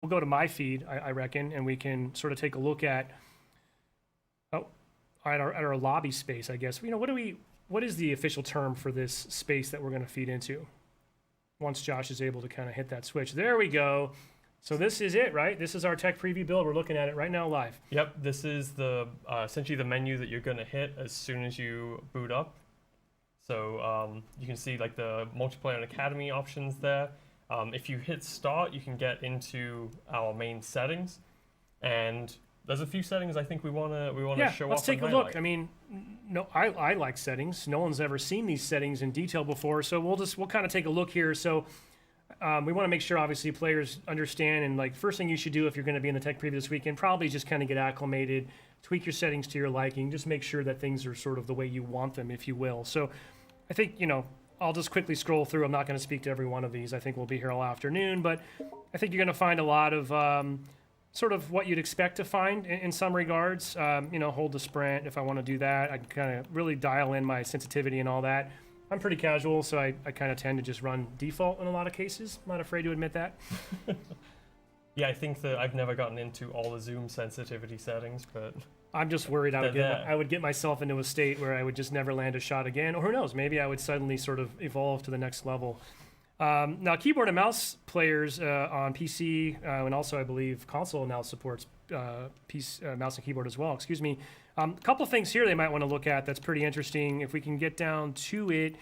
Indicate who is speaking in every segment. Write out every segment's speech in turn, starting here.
Speaker 1: we'll go to my feed, I reckon, and we can sort of take a look at our lobby space, I guess. What is the official term for this space that we're going to feed into? Once Josh is able to kind of hit that switch. There we go. So this is it, right? This is our tech preview build. We're looking at it right now live.
Speaker 2: Yep, this is the essentially the menu that you're going to hit as soon as you boot up. So you can see like the multiplayer and academy options there. If you hit start, you can get into our main settings, and there's a few settings I think we want to show off.
Speaker 1: Let's take a look. I mean, no, I like settings. No one's ever seen these settings in detail before, so we'll kind of take a look here. So we want to make sure, obviously, players understand, and like first thing you should do if you're going to be in the tech preview this weekend, probably just kind of get acclimated, tweak your settings to your liking, just make sure that things are sort of the way you want them, if you will. So I think, I'll just quickly scroll through. I'm not going to speak to every one of these. I think we'll be here all afternoon, but I think you're going to find a lot of sort of what you'd expect to find in some regards. Hold the sprint if I want to do that. I can kind of really dial in my sensitivity and all that. I'm pretty casual, so I kind of tend to just run default in a lot of cases. I'm not afraid to admit that.
Speaker 2: Yeah, I think that I've never gotten into all the zoom sensitivity settings, but
Speaker 1: I'm just worried I would get myself into a state where I would just never land a shot again, or who knows, maybe I would suddenly sort of evolve to the next level. Now, keyboard and mouse players on PC, and also I believe console now supports mouse and keyboard as well, excuse me. A couple things here they might want to look at that's pretty interesting, if we can get down to it,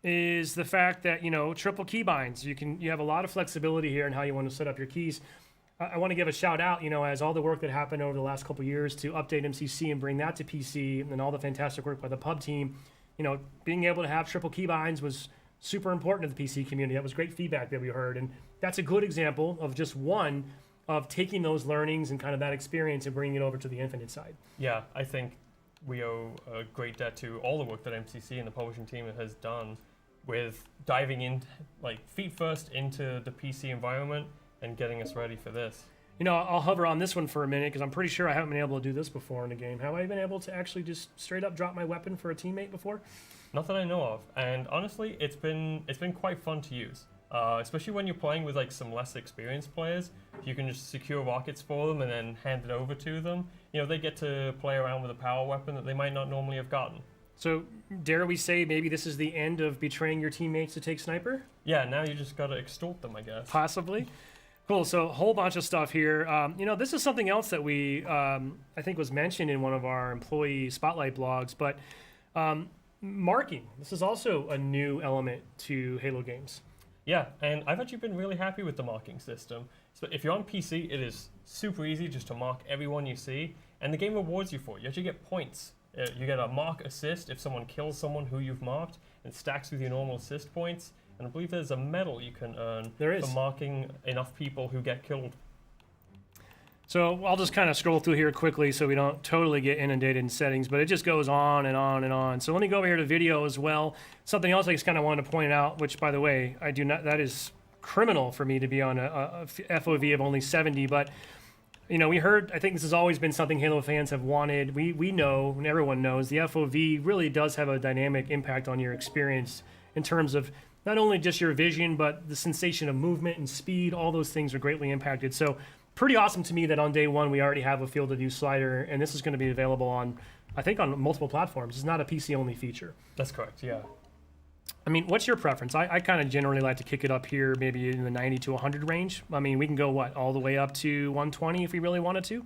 Speaker 1: is the fact that, triple keybinds. You have a lot of flexibility here in how you want to set up your keys. I want to give a shout out, as all the work that happened over the last couple of years to update MCC and bring that to PC, and all the fantastic work by the pub team, being able to have triple keybinds was super important to the PC community. That was great feedback that we heard, and that's a good example of just one of taking those learnings and kind of that experience and bringing it over to the Infinite side.
Speaker 2: Yeah, I think we owe a great debt to all the work that MCC and the publishing team has done with diving in, like feet first into the PC environment and getting us ready for this.
Speaker 1: I'll hover on this one for a minute because I'm pretty sure I haven't been able to do this before in a game. Have I been able to actually just straight up drop my weapon for a teammate before?
Speaker 2: Not that I know of, and honestly, it's been quite fun to use, especially when you're playing with like some less experienced players. You can just secure rockets for them and then hand it over to them. They get to play around with a power weapon that they might not normally have gotten.
Speaker 1: So, dare we say maybe this is the end of betraying your teammates to take sniper?
Speaker 2: Yeah, now you just gotta extort them, I guess.
Speaker 1: Possibly. Cool, so a whole bunch of stuff here. This is something else that we, I think was mentioned in one of our employee spotlight blogs, but marking. This is also a new element to Halo games.
Speaker 2: Yeah, and I've actually been really happy with the marking system. So if you're on PC, it is super easy just to mark everyone you see, and the game rewards you for it. You actually get points. You get a mark assist if someone kills someone who you've marked, and stacks with your normal assist points. And I believe there's a medal you can earn for marking enough people who get killed.
Speaker 1: So I'll just kind of scroll through here quickly so we don't totally get inundated in settings, but it just goes on and on and on. So let me go over here to video as well. Something else I just kind of wanted to point out, which by the way, that is criminal for me to be on a FOV of only 70, but we heard, I think this has always been something Halo fans have wanted. We know, and everyone knows, the FOV really does have a dynamic impact on your experience in terms of not only just your vision, but the sensation of movement and speed. All those things are greatly impacted. So pretty awesome to me that on day one we already have a field of view slider, and this is going to be available on, I think, on multiple platforms. It's not a PC-only feature.
Speaker 2: That's correct, yeah.
Speaker 1: I mean, what's your preference? I kind of generally like to kick it up here, maybe in the 90 to 100 range. I mean, we can go, all the way up to 120 if we really wanted to?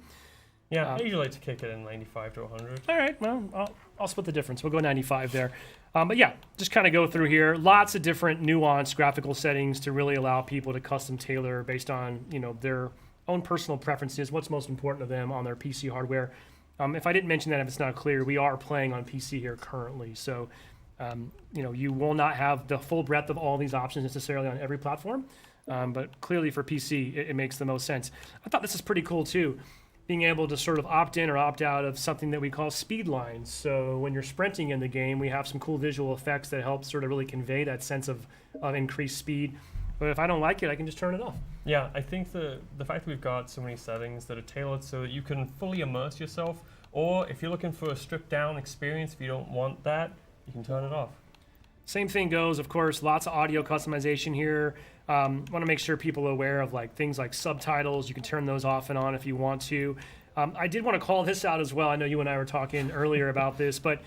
Speaker 2: Yeah, I usually like to kick it in 95 to 100.
Speaker 1: All right, well, I'll split the difference. We'll go 95 there. But yeah, just kind of go through here. Lots of different nuanced graphical settings to really allow people to custom tailor based on, their own personal preferences, what's most important to them on their PC hardware. If I didn't mention that, if it's not clear, we are playing on PC here currently. So, you will not have the full breadth of all these options necessarily on every platform. But clearly for PC, it makes the most sense. I thought this is pretty cool too, being able to sort of opt in or opt out of something that we call speed lines. So when you're sprinting in the game, we have some cool visual effects that help sort of really convey that sense of increased speed. But if I don't like it, I can just turn it off.
Speaker 2: Yeah, I think the fact that we've got so many settings that are tailored so that you can fully immerse yourself, or if you're looking for a stripped down experience, if you don't want that, you can turn it off.
Speaker 1: Same thing goes, of course, lots of audio customization here. Want to make sure people are aware of like things like subtitles. You can turn those off and on if you want to. I did want to call this out as well. I know you and I were talking earlier about this, but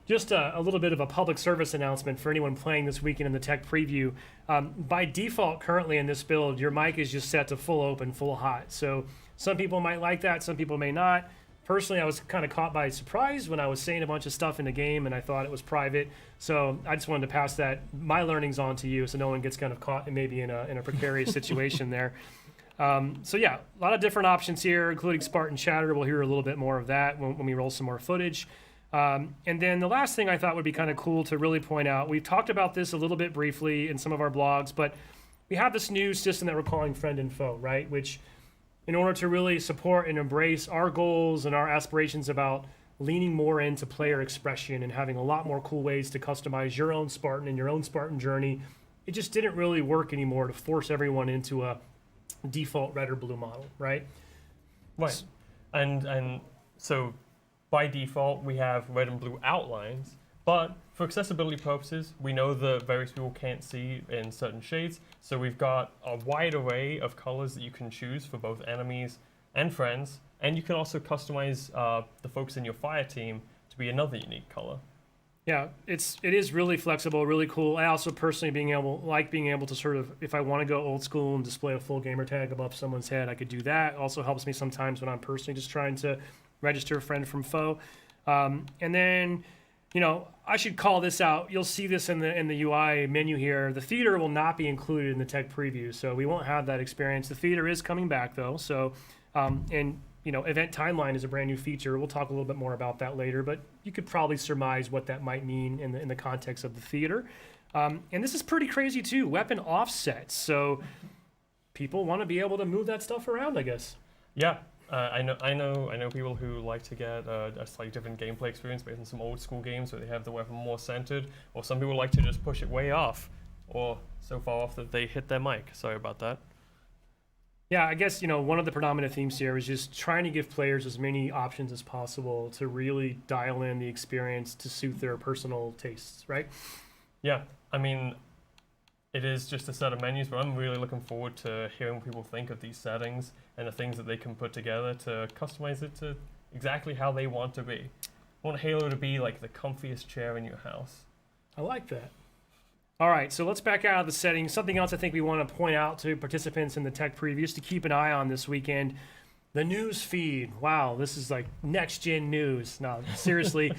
Speaker 1: just a little bit of a public service announcement for anyone playing this weekend in the tech preview. By default, currently in this build, your mic is just set to full open, full hot. So some people might like that, some people may not. Personally, I was kind of caught by surprise when I was saying a bunch of stuff in the game and I thought it was private. So I just wanted to pass my learnings on to you so no one gets kind of caught maybe in a precarious situation there. So yeah, a lot of different options here, including Spartan Chatter. We'll hear a little bit more of that when we roll some more footage. And then the last thing I thought would be kind of cool to really point out, we've talked about this a little bit briefly in some of our blogs, but we have this new system that we're calling Friend and Foe, right? Which, in order to really support and embrace our goals and our aspirations about leaning more into player expression and having a lot more cool ways to customize your own Spartan and your own Spartan journey, it just didn't really work anymore to force everyone into a default red or blue model, right?
Speaker 2: Right. And so by default, we have red and blue outlines, but for accessibility purposes, we know that various people can't see in certain shades, so we've got a wide array of colors that you can choose for both enemies and friends, and you can also customize the folks in your fire team to be another unique color.
Speaker 1: Yeah, it is really flexible, really cool. I also personally being able to sort of, if I want to go old school and display a full gamer tag above someone's head, I could do that. Also helps me sometimes when I'm personally just trying to register a friend from foe. And then, I should call this out. You'll see this in the UI menu here. The theater will not be included in the tech preview, so we won't have that experience. The theater is coming back though. So, event timeline is a brand new feature. We'll talk a little bit more about that later, but you could probably surmise what that might mean in the context of the theater. And this is pretty crazy too. Weapon offsets. So people want to be able to move that stuff around, I guess.
Speaker 2: Yeah. I know people who like to get a slightly different gameplay experience based on some old school games where they have the weapon more centered, or some people like to just push it way off, or so far off that they hit their mic. Sorry about that.
Speaker 1: Yeah, I guess, one of the predominant themes here is just trying to give players as many options as possible to really dial in the experience to suit their personal tastes, right?
Speaker 2: Yeah, I mean, it is just a set of menus, but I'm really looking forward to hearing what people think of these settings and the things that they can put together to customize it to exactly how they want to be. I want Halo to be like the comfiest chair in your house.
Speaker 1: I like that. All right, so let's back out of the settings. Something else I think we want to point out to participants in the tech previews to keep an eye on this weekend, the news feed. Wow, this is like next-gen news. No, seriously.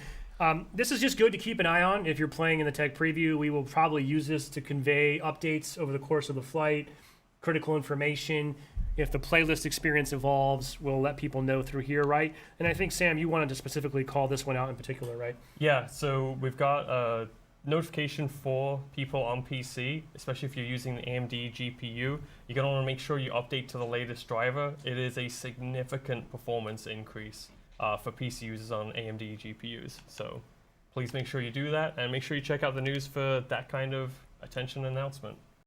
Speaker 1: This is just good to keep an eye on if you're playing in the tech preview. We will probably use this to convey updates over the course of the flight, critical information. If the playlist experience evolves, we'll let people know through here, right? And I think, Sam, you wanted to specifically call this one out in particular, right?
Speaker 2: Yeah, so we've got a notification for people on PC, especially if you're using the AMD GPU. You're going to want to make sure you update to the latest driver. It is a significant performance increase for PC users on AMD GPUs. So please make sure you do that, and make sure you check out the news for that kind of attention announcement.